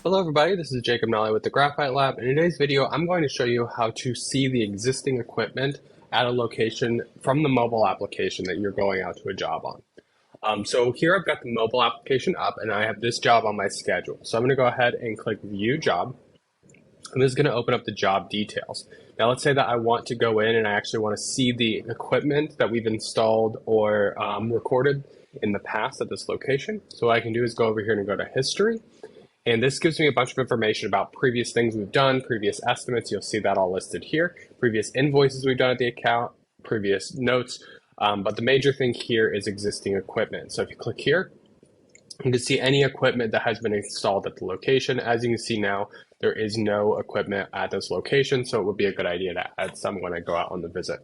Hello everybody, this is Jacob Nally with the Graphite Lab. In today's video, I'm going to show you how to see the existing equipment at a location from the mobile application that you're going out to a job on. So here I've got the mobile application up and I have this job on my schedule. So I'm going to go ahead and click View Job. And this is going to open up the job details. Now let's say that I want to go in and I actually want to see the equipment that we've installed or recorded in the past at this location. So what I can do is go over here and go to History. And this gives me a bunch of information about previous things we've done, previous estimates. You'll see that all listed here. Previous invoices we've done at the account, previous notes. But the major thing here is existing equipment. So if you click here, you can see any equipment that has been installed at the location. As you can see now, there is no equipment at this location, so it would be a good idea to add some when I go out on the visit.